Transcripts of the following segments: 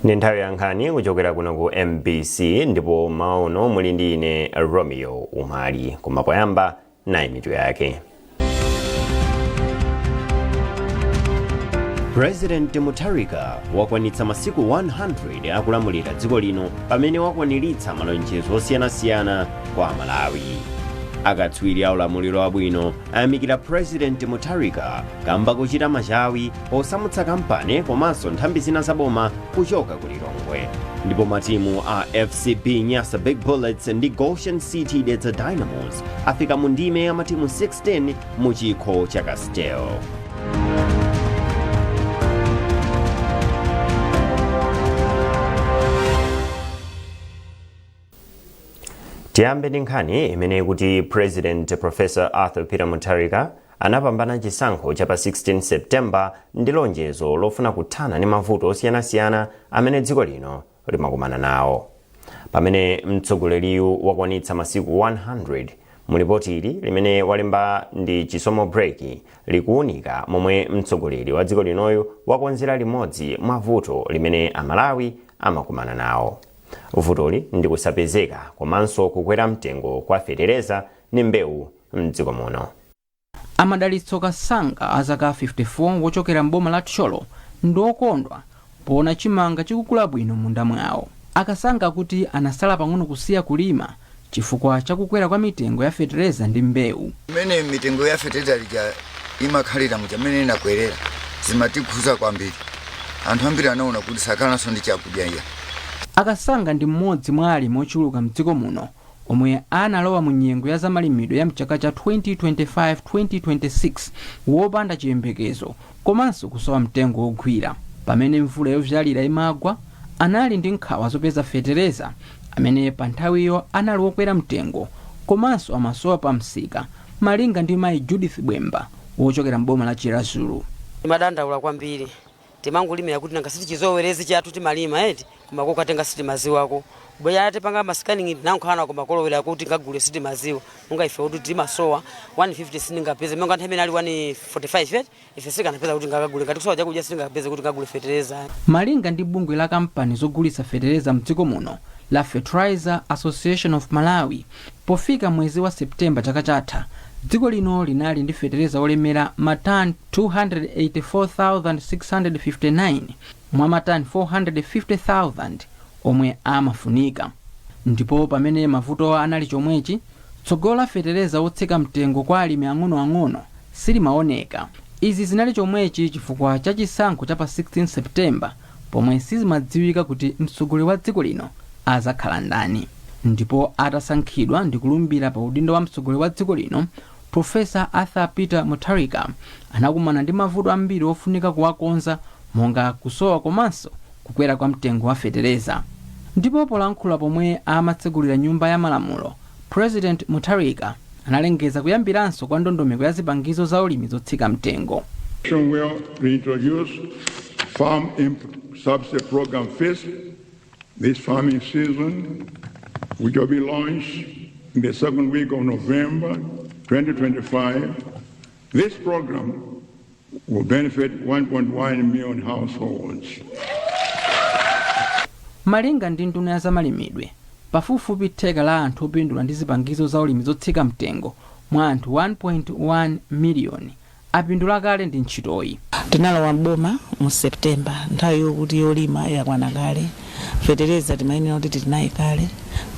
Ndi nthawi ya nkhani kuchokera kuno ku MBC ndipo maono muli ndi ine Romeo Umali koma poyamba nayi mitu yake. President Mutharika wakwanitsa masiku 100 akulamulira dziko lino pamene wakwaniritsa malonjezo osiyanasiyana kwa Malawi. Akatswiri a ulamuliro wabwino ayamikira President Mutharika kamba kuchita machawi osamutsa kampani komanso nthambi zina zaboma kuchoka ku Lilongwe. Ndipo matimu a FCB Nyasa Big Bullets ndi Goshen City Dedza Dynamos afika mu ndime ya matimu 16 mu chikho cha Castel. Tiyambe ndi nkhani imene kuti President Professor Arthur Peter Mutharika anapambana chisankho cha pa 16 September ndi lonjezo lofuna kuthana ndi mavuto osiyanasiyana amene dziko lino limakumana nawo. Pamene mtsogoleriyu wakwanitsa masiku 100 mulipoti ili limene walemba ndi chisomo break likuunika momwe mtsogoleri wa dziko linoyo wakonzera limodzi mwa vuto limene Amalawi amakumana nawo. Vutoli ndi kusapezeka komanso kukwera mtengo kwa fetereza ndi mbewu mdziko muno. Amadalitso Kasanga azaka 54 wochokera mboma la Tcholo ndokondwa poona chimanga chikukula bwino munda mwawo. Akasanga kuti anasala pang'ono kusiya kulima chifukwa chakukwera kwa mitengo ya fetereza ndi mbewu. Mene mitengo ya fetereza imakhalira mchamene inakwerera zimatikhuza kwambiri. Anthu ambiri anaona kuti sakhalanso ndi chakudya iya. Akasanga ndi mmodzi mwa alimi ochuluka mdziko muno omwe analowa mu nyengo ya zamalimidwe ya mchaka cha 2025-2026 wopanda chiyembekezo komanso kusowa mtengo wogwira. Pamene mvula yovyalira imagwa anali ndi nkhawa zopeza fetereza amene pa nthawiyo anali wokwera mtengo komanso amasowa pa msika malinga ndi mayi Judith Bwemba wochokera mboma la Chirazulu. Madandaula kwambiri timangulimira kuti nanga siti chizowerezi chathu timalima eti kumako katenga siti maziwako bweya ate panga mascanning nankhala kwa makolowera kuti ngagule siti maziwa munga ife kuti timasowa 150 siningapeze munga nthawi ali 145 eti ife sikanapeza kuti ngagule ngati kusowa chakudya singapeze kuti ngagule fetereza. Malinga ndi bungwe la kampani zogulitsa fetereza mdziko muno la Fertilizer Association of Malawi, pofika mwezi wa Septemba chaka chatha dziko lino linali ndi fetereza olemera matani 284,659 mwa matani 450,000 omwe amafunika. Ndipo pamene mavuto anali chomwechi tsogolo la fetereza otsika mtengo kwa alimi ang'onoang'ono silimaoneka. Izi zinali chomwechi chifukwa cha chisankho cha pa 16 September pomwe sizimadziwika kuti mtsogoleri wa dziko lino azakhala ndani. Ndipo atasankhidwa ndi kulumbira pa udindo wa mtsogoleri wa dziko lino, Professor Arthur Peter Mutharika anakumana ndi mavuto ambiri ofunika kuwakonza monga kusowa komanso kukwera kwa mtengo wa fetereza. Ndipo polankhula pomwe amatsegulira nyumba ya malamulo, President Mutharika analengeza kuyambiranso kwa ndondomeko ya zipangizo za ulimi zotsika mtengo. Will reintroduce farm input subsidy program first this farming season, which will be launched in the second week of November 2025. This program will benefit 1.1 million households. Malinga ndi nduna ya zamalimidwe, pafupifupi theka la anthu opindula ndi zipangizo za ulimi zotsika mtengo mwa anthu 1.1 miliyoni apindula kale ndi ntchitoyi. Tinalowa mboma mu September nthawi yokuti yolima yakwana kale, fetereza timayenera kuti tinayi kale,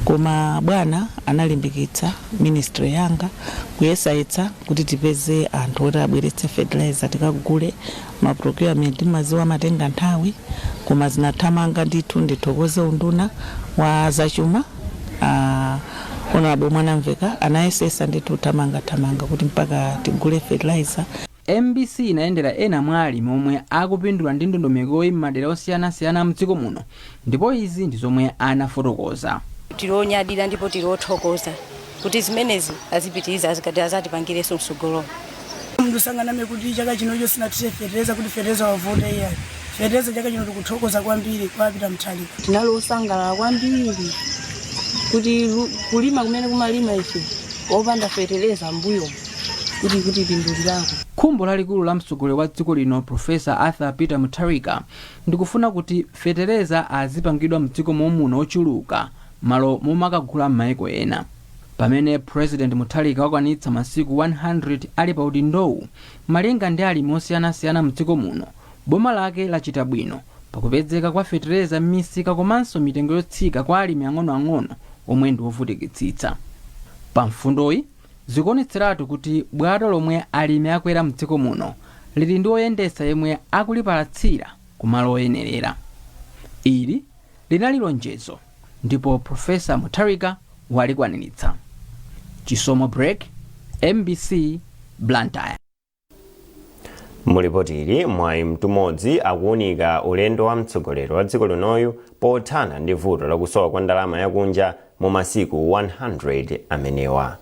koma bwana analimbikitsa ministry yanga kuyesayitsa kuti tipeze anthu oti abweretse fetereza tikagule. Ma procurement maziwa matenga nthawi koma zinathamanga ndithu ndithokoze unduna wa zachuma Honorable Mwanamveka anayesesa ndithu thamanga kuti mpaka tigule fertilizer. MBC inaendera ena mwa alimi omwe akupindula ndi ndondomeko m'madera osiyanasiyana mdziko muno, ndipo izi ndi zomwe anafotokoza. Tironyadira ndipo tirothokoza kuti zimenezi azipitiriza azatipangireso msogolo. Ndusangana kuti chaka chinocho sinatise fetereza kuti fetereza wavota iya. Fetereza chaka chino tikuthokoza kwambiri kwa Peter Mutharika. Tinalosangalala kwambiri kuti kulima kumene kumalima ife opanda fetereza mbuyo kuti pindulirako. Khumbo lalikulu la mtsogoleri wa dziko lino Profesa Arthur Peter Mutharika ndikufuna kuti fetereza azipangidwa mdziko momuno ochuluka malo momakagula m'mayiko ena. Pamene President Mutharika wakwanitsa masiku 100 ali pa udindowu malinga ndi alimi osiyanasiyana mdziko muno, boma lake lachita bwino pakupezeka kwa fetereza m'misika komanso mitengo yotsika kwa alimi ang'onoang'ono omwe ndi ovutikitsitsa. Pa mfundoyi zikuonetseratu kuti bwato lomwe alimi akwera mdziko muno lili ndi oyendetsa yemwe akulipalatsira kumalo oyenerera. Ili linali lonjezo ndipo Profesa Mutharika walikwaniritsa. Chisomo Break, MBC, Blantyre. Mulipoti ili mwayi mtumodzi akuunika ulendo wa mtsogoleri wa dziko linoyu pothana ndi vuto lakusowa kwa ndalama yakunja mu masiku 100 amenewa.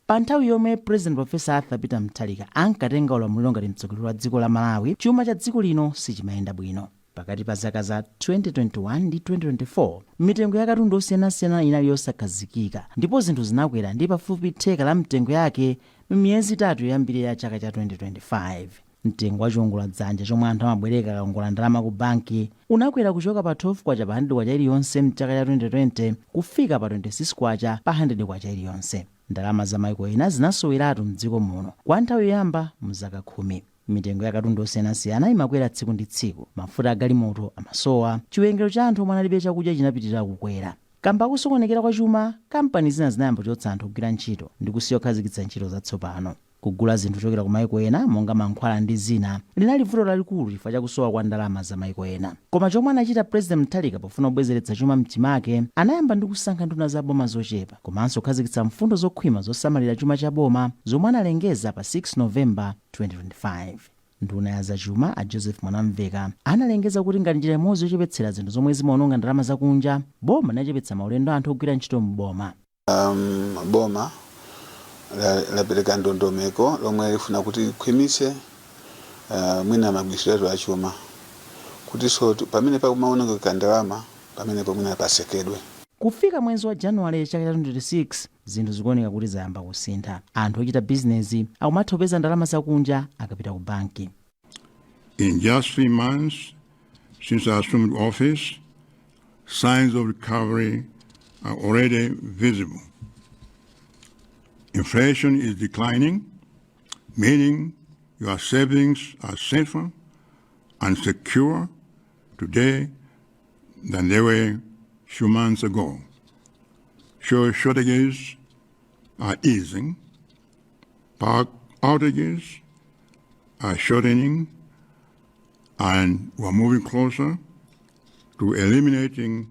Pa nthawi yomwe President Profesa Arthur Peter Mutharika ankatenga ulamuliro ngati mtsogoleri wa dziko la Malawi, chuma cha dziko lino sichimayenda bwino. Pakati pa zaka za 2021 ndi 2024 mitengo ya katundu osiyanasiyana inali yosakhazikika ndipo zinthu zinakwera ndi pafupi theka la mitengo yake m'miyezi itatu yoyambira ya chaka cha 2025. Mtengo wa chiwongoladzanja chomwe anthu amabwereka akaongola ndalama ku banki unakwera kuchoka pa 12 kwacha pa 100 kwacha iliyonse mchaka cha 2020 kufika pa 26 kwacha pa 100 kwacha iliyonse. Ndalama za maiko ena zinasoweratu mdziko muno kwa nthawi yoyamba mzaka 10. Mitengo ya katundu osiyanasiyana imakwera tsiku ndi tsiku. Mafuta a galimoto amasowa, chiwerengero cha anthu omwe analibe chakudya chinapitirira kukwera. Kamba kusokonekera kwa chuma, kampani zina zinayamba kuchotsa anthu kugwira ntchito ndi kusiya kukhazikitsa ntchito zatsopano. Kugula zinthu kuchokera ku maiko ena monga mankhwala ndi zina linali vuto lalikulu chifukwa cha kusowa kwa ndalama za maiko ena. Koma chomwe anachita President Mutharika pofuna kubwezeretsa chuma mchimake, anayamba ndi kusankha nduna za boma zochepa komanso kukhazikitsa mfundo zokhwima zosamalira chuma cha boma zomwe analengeza pa 6 Novemba 2025. Nduna ya zachuma a Joseph Mwanamveka analengeza kuti ngati njira imodzi yochepetsera zinthu zomwe zimaononga ndalama zakunja, boma linachepetsa maulendo anthu ogwira ntchito m'boma. Boma lapereka ndondomeko lomwe lifuna kuti likhwimitse mwina magwiriziro a chuma kuti so pamene pakumaonongeka ndalama pamene mwina pasekedwe. Kufika mwezi wa Januwale chaka cha 2026 zinthu zikuoneka kuti zayamba kusintha. Anthu ochita bizinesi akumatha kupeza ndalama zakunja akapita ku banki. In just 3 months since I assumed office, signs of recovery are already visible. Inflation is declining, meaning your savings are safer and secure today than they were few months ago. Shortages are easing, power outages are shortening, and we're moving closer to eliminating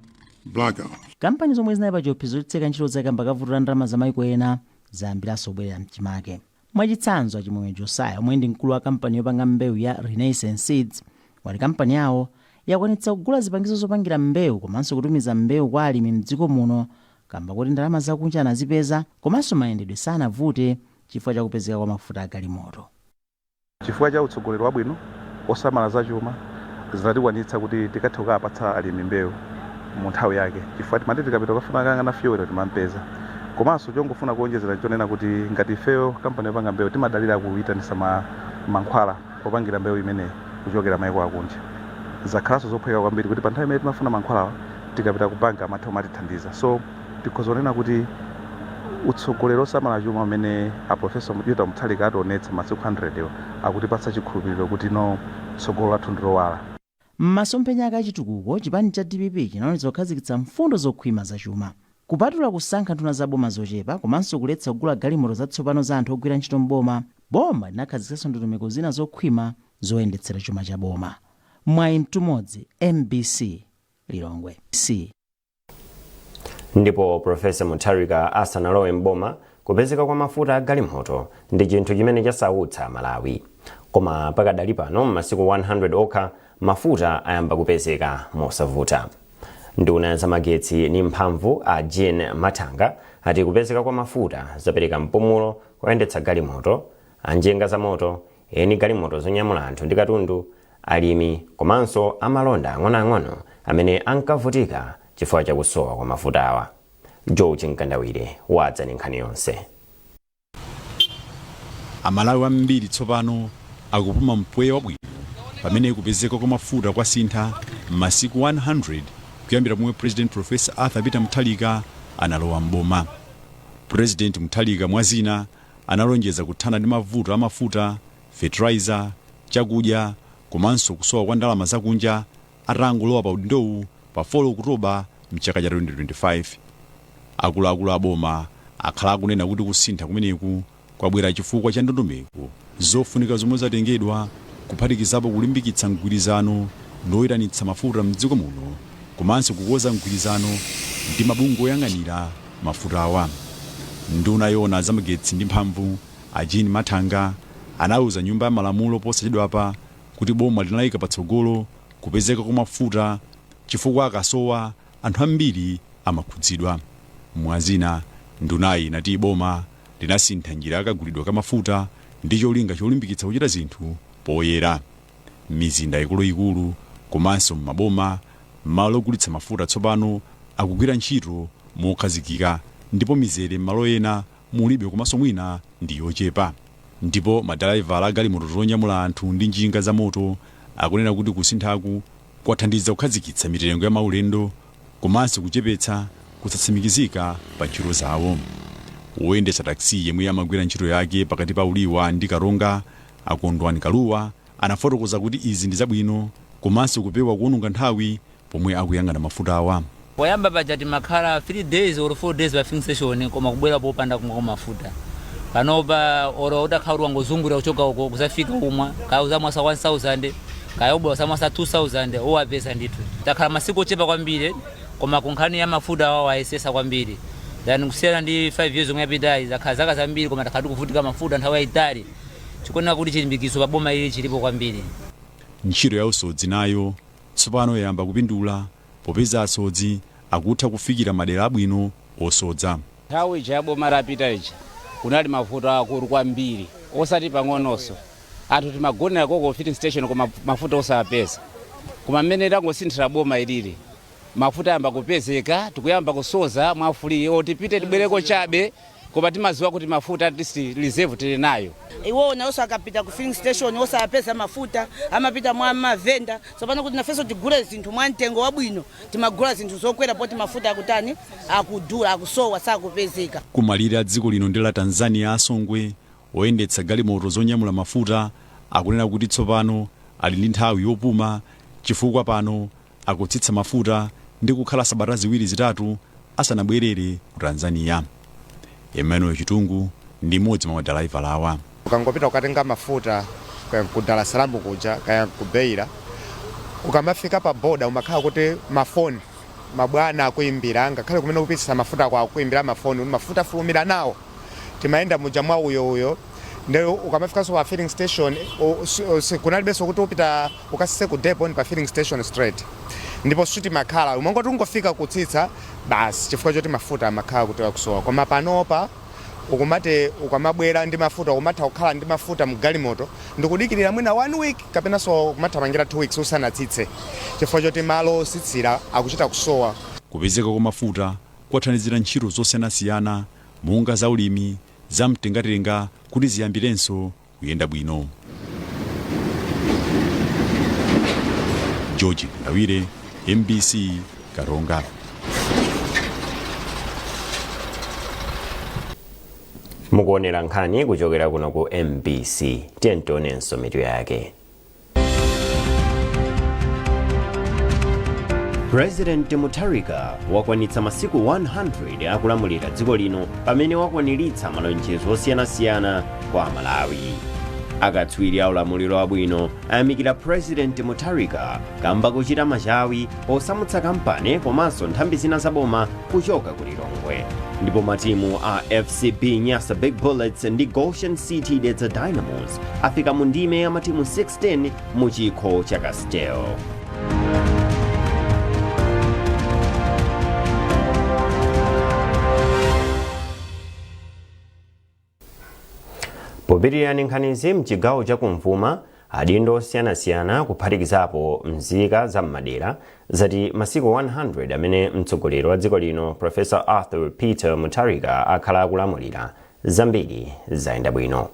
blackouts. Kampani zomwe zinali pa chiopsezo chotseka ntchito zake mpaka vuto ndalama za maiko ena zayambiranso kubwerera mchimake. Mwachitsanzo achimwene Josiah omwe ndi mkulu wa kampani yopanga mbewu ya Renaissance Seeds wati kampani yawo yakwanitsa kugula zipangizo zopangira mbewu komanso kutumiza mbewu kwa alimi mdziko muno kamba kuti ndalama zakunja anazipeza komanso mayendedwe sanavute chifukwa cha kupezeka kwa mafuta a galimoto. Chifukwa cha utsogoleri wabwino osamala za chuma zinatikwanitsa kuti tikathe kukapatsa alimi mbewu mu nthawi yake chifukwa timati tikapita kufuna kangana fuel timampeza. Komanso chongofuna kuonjezera chonena kuti ngati ifeyo kampani yopanga mbewu timadalira kuyitanisa mankhwala opangira mbewu imene kuchokera maiko akunja. Zakhalanso zophweka kwambiri kuti pa nthawi imene timafuna mankhwalawa tikapita ku banki amatha kumatithandiza. So tikhozonena kuti utsogoleri osamala chuma amene a Profesa Peter Mutharika ationetsa masiku 100 akutipatsa chikhulupiriro kuti no tsogolo lathu ndilowala. M'masomphenya ake achitukuko chipani cha DPP chinaonetsa kukhazikitsa mfundo zokhwima za chuma. Kupatula kusankha nduna za boma zochepa komanso kuletsa kugula galimoto zatsopano za anthu ogwira ntchito m'boma, boma linakhazikitsanso ndondomeko zina zokhwima zoyendetsera chuma cha boma. Mwayi mtumodzi, MBC, Lilongwe. Ndipo Profesa Mutharika asanalowe m'boma, kupezeka kwa mafuta a galimoto ndi chinthu chimene chasautsa Malawi. Koma pakadali pano masiku 100 okha mafuta ayamba kupezeka mosavuta. Nduna ya zamagetsi ni mphamvu a Jean Matanga ati kupezeka kwa mafuta zapereka mpumulo kuyendetsa galimoto, anjenga za moto, eni galimoto zonyamula anthu ndi katundu, alimi komanso amalonda ang'onoang'ono amene ankavutika chifukwa cha kusowa kwa mafuta awa. George Nkandawire wadza ndi nkhani yonse. amalawi ambiri tsopano akupuma mpweya wabwino pamene kupezeka kwa mafuta kwasintha masiku 100 kuyambira pomwe President Professor Arthur Peter Mutharika analowa mboma. President Mutharika mwazina analonjeza kuthana ndi mavuto amafuta, fertilizer, chakudya komanso kusowa kwa ndalama zakunja atangolowa pa udindowu pa 4 Oktoba mchaka cha 2025. Akuluakulu aboma akhala akunena kuti kusintha kumeneku kwabwera chifukwa cha ndondomeko zofunika zomwe zatengedwa kuphatikizapo kulimbikitsa mgwirizano loyitanitsa mafuta mdziko muno komanso kukonza mgwirizano ndi mabungwe oyang'anira mafuta awa. Nduna yona zamagetsi ndi mphamvu Jean Mathanga anauza nyumba ya malamulo posachedwapa kuti boma linayika patsogolo kupezeka kwa mafuta chifukwa akasowa anthu ambiri amakhudzidwa. Mwazina ndunayi inati boma linasintha njira yakagulidwa ka mafuta ndi cholinga cholimbikitsa kuchita zinthu poyera. Mizinda ikuluikulu komanso maboma malo ogulitsa mafuta tsopano akugwira ntchito mokhazikika ndipo mizere m'malo ena mulibe komanso mwina ndi yochepa. Ndipo madalaivala agalimoto zonyamula anthu ndi njinga za moto akunena kuti kusinthaku kwathandiza kukhazikitsa mitengo ya maulendo komanso kuchepetsa kusatsimikizika pa ntchito zawo. Woyendetsa taxi yemwe amagwira ntchito yake pakati pa Uliwa ndi Karonga Akondwani Kaluwa anafotokoza kuti izi ndi zabwino komanso kupewa kuononga nthawi pomwe akuyang'ana mafuta awa. Poyamba bajeti makhala 3 days or 4 days pa filling station koma kubwera popanda kumwa mafuta. Panopa oro udakhaulwa ngozungulira kuchoka uko kusafika umwa kauza mwasa 1000 kayobo samasa 2000 owapeza ndithu. Takhala masiku ochepa kwambiri koma kunkhani ya mafuta awa ayesesa kwambiri. Then kusiyana ndi 5 years omwe yapitayi zakhala zaka zambiri koma takhatu kuvutika mafuta nthawi yayitali. Chikona kuti chilimbikiso pa boma ili chilipo kwambiri. Ntchito ya usodzi nayo tsopano yayamba kupindula popeza asodzi akutha kufikira madera abwino osodza. Nthawi ya boma lapita ichi kunali mafuta akulu kwambiri osati pang'ononso. Anthu timagonera koko filling station koma mafuta osapeza. Koma mmene tangosinthira boma ilili mafuta yamba kupezeka tikuyamba kusoza mwafuli otipite tibwereko chabe koma timaziwa kuti mafuta at reserve tili nayo. Iwona osakapita ku filling station osapeza mafuta amapita mwa mavenda sopano kuti nafeso tigule zinthu mwa mtengo wabwino timagula zinthu zokwera poti mafuta akutani akudula akusowa sakupezeka. Kumalira dziko lino ndi la Tanzania asongwe oyendetsa galimoto zonyamula mafuta akunena kuti tsopano ali ndi nthawi yopuma chifukwa pano akutsitsa mafuta ndi kukhala sabata ziwiri zitatu asanabwerere ku Tanzania. Emmanuel Chitungu ndi mmodzi mwa madalaivala awa. Ukangopita ukatenga mafuta ku Dar es Salaam kuja kaya ku Beira ukamafika pa boda umakhala kuti mafoni mabwana akuimbira ngakhale kumene kupitsa mafuta kwa akuimbira mafoni mafuta fulumira nawo timaenda muja mwa uyo ndio ukamafika so pa filling station kunalibenso kuti upita ukasise ku depot pa filling station straight ndipo suti makhala umangoti ungofika kutsitsa basi chifukwa choti mafuta makhala kuti akusowa koma panopa ukumate ukamabwera ndi mafuta umatha kukhala ndi mafuta mgalimoto ndikudikirira mwina 1 week kapena so kumathamangira 2 weeks usanatsitse chifukwa choti malo ositsira akuchita kusowa. Kupezeka kwa mafuta kwathandizira ntchito zosiyanasiyana monga za ulimi za mtengatenga kuti ziyambirenso kuyenda bwino. George Ndawire, MBC, Karonga. Mukuonera nkhani kuchokera kuno ku MBC. Tientonenso mitu yake. President Mutharika wakwanitsa masiku 100 akulamulira dziko lino pamene wakwaniritsa malonjezo osiyanasiyana kwa Malawi. Akatswiri a ulamuliro wabwino ayamikira President Mutharika kamba kuchita machawi osamutsa kampani komanso nthambi zina zaboma kuchoka ku Lilongwe. Ndipo matimu a FCB Nyasa Big Bullets ndi Goshen City Dedza Dynamos afika mu ndime ya matimu 16 mu chikho cha Castel. Popitirira nkhanizi mchigawo cha kumvuma adindo osiyanasiyana kuphatikizapo mzika za mmadera zati masiku 100 amene mtsogoleri wa dziko lino Professor Arthur Peter Mutharika akhala akulamulira zambiri zayenda bwino.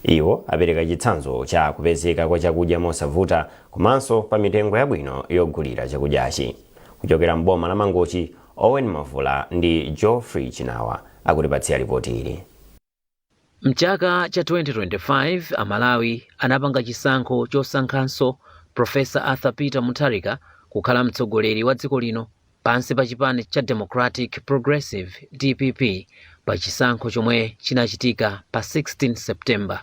Iwo apereka chitsanzo cha kupezeka kwa chakudya mosavuta komanso pa mitengo yabwino yogulira chakudyachi. Kuchokera mboma la Mangochi, Owen Mavula ndi Geoffrey Chinawa akutipatsira ripoti ili. Mchaka cha 2025 Amalawi anapanga chisankho chosankhanso Professor Arthur Peter Mutharika kukhala mtsogoleri wa dziko lino pansi pa chipani cha Democratic Progressive DPP pa chisankho chomwe chinachitika pa 16 September.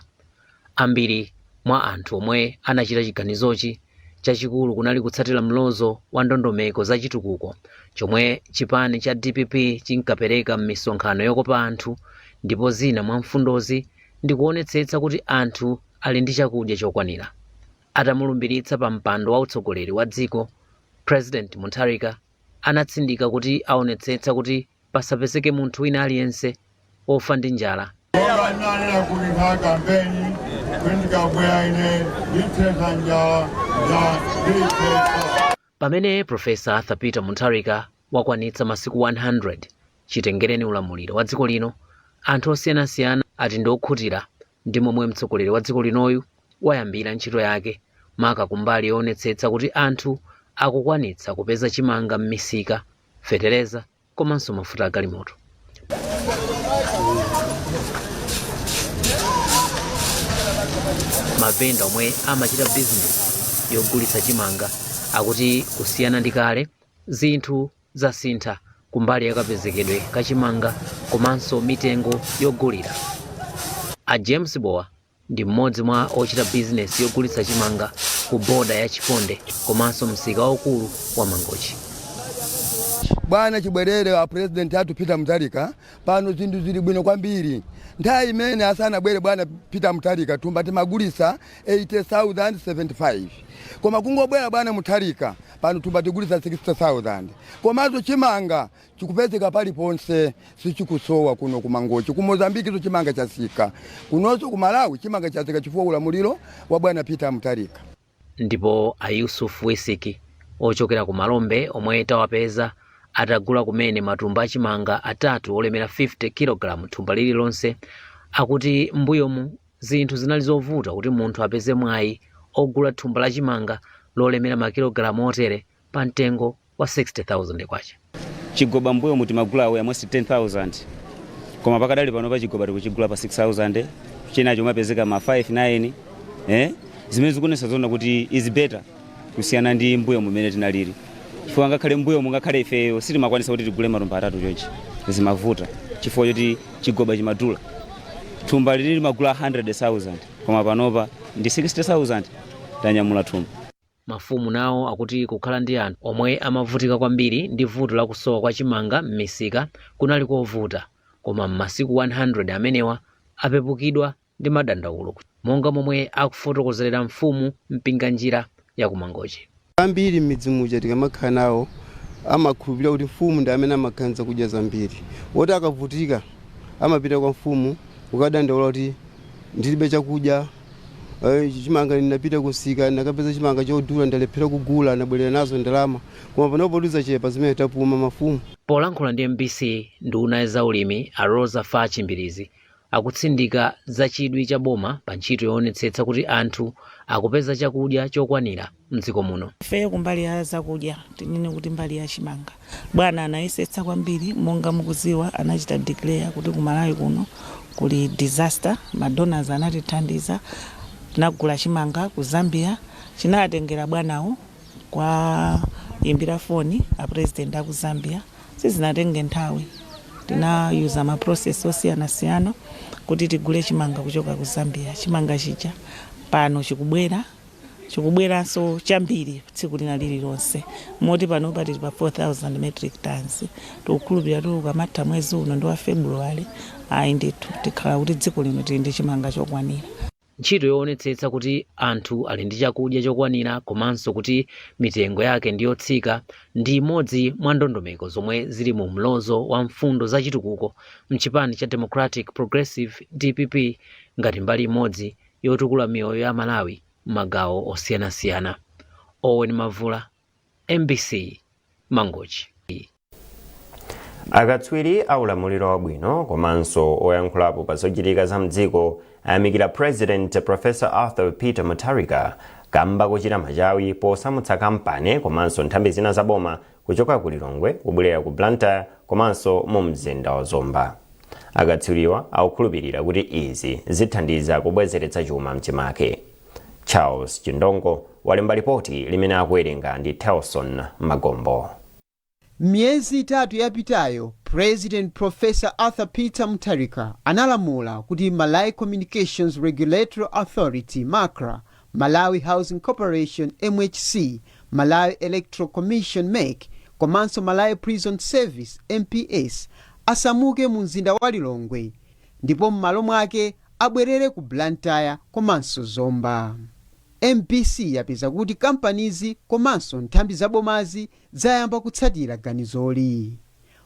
Ambiri mwa anthu omwe anachita chiganizochi chachikulu kunali kutsatira mlozo wa ndondomeko za chitukuko chomwe chipani cha DPP chinkapereka m'misonkhano yokopa anthu, ndipo zina mwa mfundozi ndi kuonetsetsa kuti anthu ali ndi chakudya chokwanira. Atamulumbiritsa pa mpando wa utsogoleri wa dziko, President Mutharika anatsindika kuti aonetsetsa kuti pasapezeke munthu wina aliyense ofa ndi njala. Pamene Professor Arthur Peter Mutharika wakwanitsa masiku 100 chitengereni ulamuliro wa dziko lino, anthu osiyanasiyana ati ndokhutira ndi momwe mtsogoleri wa dziko linoyu wayambira ntchito yake, maka kumbali yoonetsetsa kuti anthu akukwanitsa kupeza chimanga m'misika, fetereza komanso mafuta agalimoto. Mavenda omwe amachita business yogulitsa chimanga akuti kusiyana ndi kale zinthu zasintha kumbali yakapezekedwe kachimanga komanso mitengo yogulira. A James Bowa ndi mmodzi mwa ochita business yogulitsa chimanga ku boda ya Chiponde komanso msika waukulu wa Mangochi. Bwana chibwerere wa President athu Peter Mutharika pano zinthu zili bwino kwambiri. Nthawi imene asana bwere bwana Peter Mutharika tumbati magulisa 80,075. Koma kungobwera bwana Mutharika pano tumbati gulisa 60,000. Komanso chimanga chikupezeka pali ponse sichikusowa kuno ku Mangochi. Ku Mozambique to chimanga chasika. Kunonso ku Malawi chimanga chasika chifukwa ulamuliro wa bwana Peter Mutharika. Ndipo a Yusuf Wisiki ochokera ku Malombe omwe tawapeza atagula kumene matumba achimanga atatu olemera 50 kg thumba lililonse, akuti mbuyomu zinthu zinali zovuta kuti munthu apeze mwayi ogula thumba la chimanga lolemera makilogalamu otere pa mtengo wa 60,000 kwacha. Chigoba mbuyomu timagula awe almost 10,000 koma pakadali pano pa chigoba tikuchigula pa 6,000, china chomwe apezeka ma 5-9 zimene zikunesa zona kuti is better kusiyana ndi mbuyomu mmene tinalili. Chifukwa ngakhale mbuyomu ngakhale ifeyo sitimakwanisa kuti tigule matumba atatu chonchi zimavuta chifukwa choti chigoba chimadula. Thumba lili magula 100,000 koma panopa ndi 60,000 tanyamula thumba. Mafumu nawo akuti kukhala ndi anthu omwe amavutika kwambiri ndi vuto la kusowa kwa chimanga m'misika kunali kovuta, koma m'masiku 100 amenewa apepukidwa ndi madandaulo, monga momwe akufotokozerera mfumu mpinga njira ya ku Mangochi. Ambiri m'midzi muja tikamakhala nawo amakhulupirira kuti mfumu ndi amene amaganiza kudya zambiri. Woti akavutika amapita kwa mfumu kukadandaula kuti ndilibe chakudya, chimanga ndinapita kusika nakapeza chimanga chodula ndalephera kugula nabwerera nazo ndalama, koma panopo tizachepa zimene tapuma mafumu. Polankhula ndi MBC, nduna ya zaulimi a Rosa Fachimbirizi akutsindika za chidwi cha boma pa ntchito yoonetsetsa kuti anthu akupeza chakudya chokwanira mdziko muno. Ife kumbali ya zakudya tinene kuti mbali ya chimanga bwana anayesetsa kwambiri, monga mukuziwa anachita declare kuti ku Malawi kuno kuli disaster, madonors anatithandiza tinagula chimanga ku Zambia, chinatengera bwanawo kwa imbira foni a president aku Zambia, sizinatenge nthawi tinayuza ma process osiyana kuti tigule chimanga kuchoka ku Zambia. Chimanga chija pano chikubweranso chambiri tsiku lina lililonse, moti pano pati pa 4,000 metric tons. Tikukhulupirira kuti ukamatha mwezi uno ndi wa February ayi ndithu tikhala kuti dziko lino tili ndi chimanga chokwanira. Ntchito yoonetsetsa kuti anthu ali ndi chakudya chokwanira komanso kuti mitengo yake ndiyotsika ndi imodzi mwa ndondomeko zomwe zili mu mlozo wa mfundo za chitukuko mchipani cha Democratic Progressive DPP ngati mbali imodzi yotukula miyoyo ya Malawi m'magawo osiyanasiyana. Owen Mavula, MBC, Mangochi. Akatswiri aulamuliro wabwino komanso oyankhulapo pa zochitika za mdziko ayamikira President Professor Arthur Peter Mutharika kamba kochita machawi posamutsa kampani komanso nthambi zina zaboma kuchoka ku Lilongwe kubwerera ku Blantyre komanso mu mzinda wa Zomba. Akatswiriwa akukhulupirira kuti izi zithandiza kubwezeretsa chuma mchimake. Charles Chindongo walemba ripoti limene akuwerenga ndi Telson Magombo. Miezi 3 yapitayo, President Professor Arthur Peter Mutharika analamula kuti Malawi Communications Regulatory Authority MACRA, Malawi Housing Corporation MHC, Malawi Electoral Commission MEC, komanso Malawi Prison Service MPS asamuke mu mzinda wa Lilongwe ndipo m'malo mwake abwerere ku Blantyre komanso Zomba. MPC yapeza kuti kampanizi komanso nthambi zabomazi zayamba kutsatira ganizoli.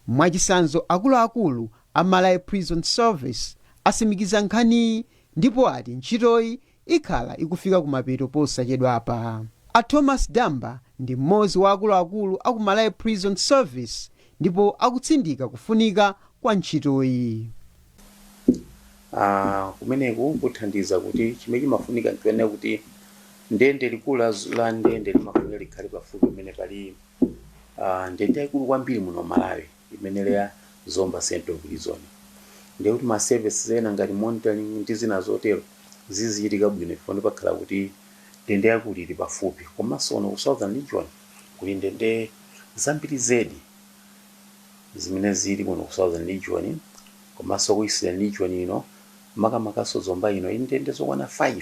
Mwachisanzo akuluakulu a Malawi Prison Service asimikiza nkhani ndipo ati ntchitoyi ikhala ikufika kumapeto posachedwapa. A Thomas Damba ndi mmodzi wa akuluakulu aku Malawi Prison Service ndipo akutsindika kufunika kwa ntchitoyi. Kumeneku kuthandiza kuti chimene chimafunika ntiwene kuti ndende likulu la ndende limafunika likhale pafupi pamene pali ndende yaikulu kwambiri muno Malawi imene leya Zomba Central Prison. Ndiye kuti ma services ena ngati monitoring ndi zina zotero zizichitika bwino ifune pakhala kuti ndende yaikulu ili pafupi. Komanso ono ku Southern Region kuli ndende zambiri zedi zimene zili kuno ku Southern Region komanso ku Eastern Region ino makamakaso Zomba ino ndende zokwana 5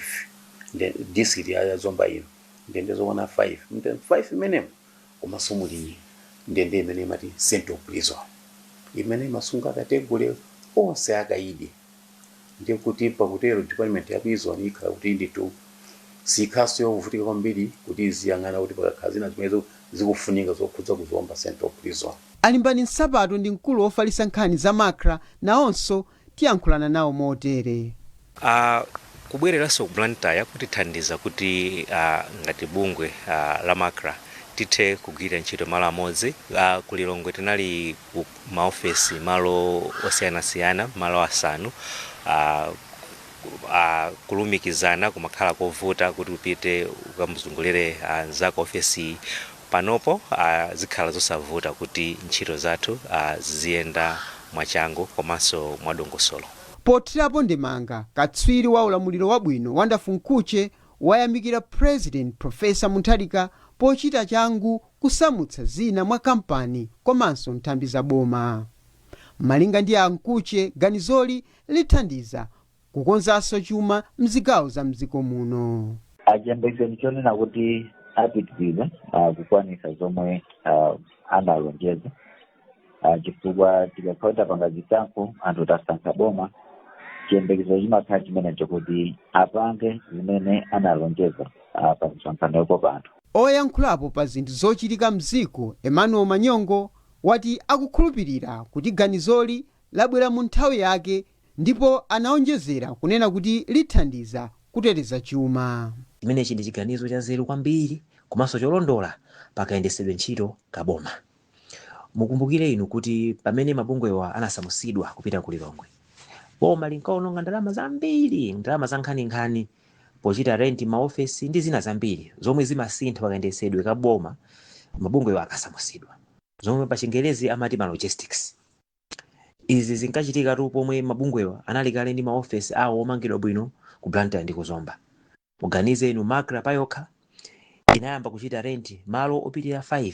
district ya Zomba ino ndende zokwana 5 imene komanso muli ndende imene imati Central Prison imene masunga kategori onse akaidi. Ndiye kuti pakutero department ya prison ikhala kuti nditu sikhaso yovutika kwambiri kuti ziyang'ana kuti pakakhazina zimene zikufunika zokhudza ku Zomba Central Prison. Alimbani Nsapato ndi mkulu wofalitsa nkhani za MACRA nawonso tiyankhulana nawo motere. Kubwereranso ku Blantyre kutithandiza kuti ngati bungwe la MACRA tithe kugwira ntchito malo amodzi. Ku Lilongwe tinali ku maofesi malo osiyanasiyana malo asanu. Kulumikizana kumakhala kovuta kuti upite ukamuzungulire nzako ofesi panopo zikhala zosavuta kuti ntchito zathu ziyenda mwachangu komanso mwadongosolo. Pothirapo ndemanga katswiri wa ulamuliro wabwino Wonderful Nkuche wayamikira President Professor Mutharika pochita changu kusamutsa zina mwa kampani komanso nthambi za boma. Malinga ndi a Nkuche ganizoli lithandiza kukonzanso chuma mzigawo za mdziko muno. Achiyembekezo nichonena kuti apitiriza kukwanisa zomwe analonjeza chifukwa tikakhala panga zisankho anthu tasankha boma chiyembekezo chimakhala chimene chokuti apange zimene analonjeza pa msonkhano yokopa anthu. Oyankhulapo pa zinthu zochitika mdziko Emmanuel Manyongo wati akukhulupirira kuti ganizoli labwera mu nthawi yake ndipo anaonjezera kunena kuti lithandiza kuteteza chuma. Chimenechi ndi chiganizo cha nzeru kwambiri komanso cholondola pakayendesedwe ntchito kaboma. Mukumbukire inu kuti pamene mabungwewa anasamusidwa kupita ku Lilongwe, boma linkaononga ndalama zambiri, ndalama za nkhaninkhani pochita renti maofesi ndi zina zambiri zomwe zimasintha pakayendesedwe kaboma mabungwewa akasamusidwa, zomwe pa Chingerezi amati ma logistics. Izi zinkachitika tu pomwe mabungwewa anali kale ndi maofesi awo omangidwa bwino ku Blantyre ndi ku Zomba. Muganize inu MACRA payokha inayamba kuchita renti malo opitira 5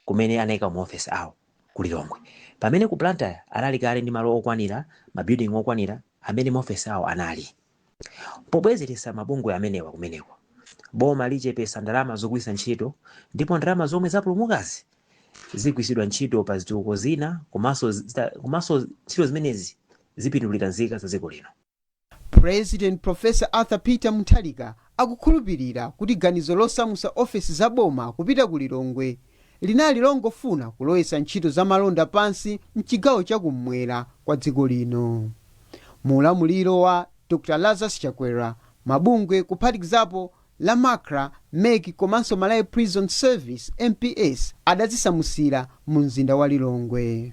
kumene anayika maofesi awo ku Lilongwe, pamene ku Blantyre anali kale ndi malo okwanira, mabuilding okwanira amene maofesi awo anali. Pobwezeretsa mabungwe amenewa kumeneko, boma lichepesa ndalama zogwiritsa ntchito ndipo ndalama zomwe zapulumukazi zigwiritsidwa ntchito pa zitukuko zina komanso ntchito zimenezi zipindulira nzika za dziko lino. President Professor Arthur Peter Mutharika akukhulupirira kuti ganizo losamutsa ofesi za boma kupita ku Lilongwe linali longofuna kulowetsa ntchito za malonda pansi mchigawo chakummwera kwa dziko lino. Muulamuliro wa Dr. Lazarus Chakwera, mabungwe kuphatikizapo la MACRA, MEC komanso Malawi Prison Service MPS adazisamusira mu mzinda wa Lilongwe.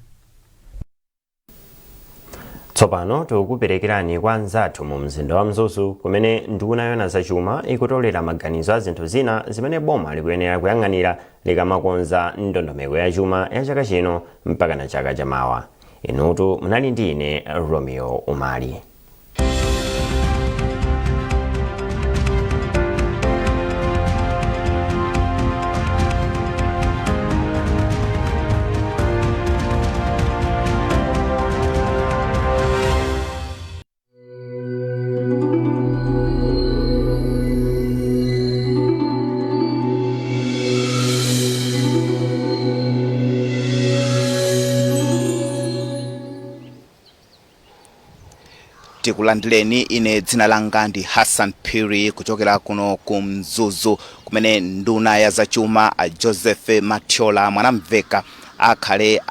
Tsopano tikukuperekerani kwa anzathu mu mzinda wa Mzuzu kumene nduna yona zachuma ikutolera maganizo a zinthu zina zimene boma likuyenera kuyang'anira likamakonza ndondomeko ya chuma ya chaka chino mpaka na chaka chamawa. Inutu munali ndi ine Romeo Umali. Tikulandireni, ine dzina langa ndi Hassan Phiri kuchokera kuno ku Mzuzu kumene nduna ya zachuma Joseph Mathiola Mwanamveka akhale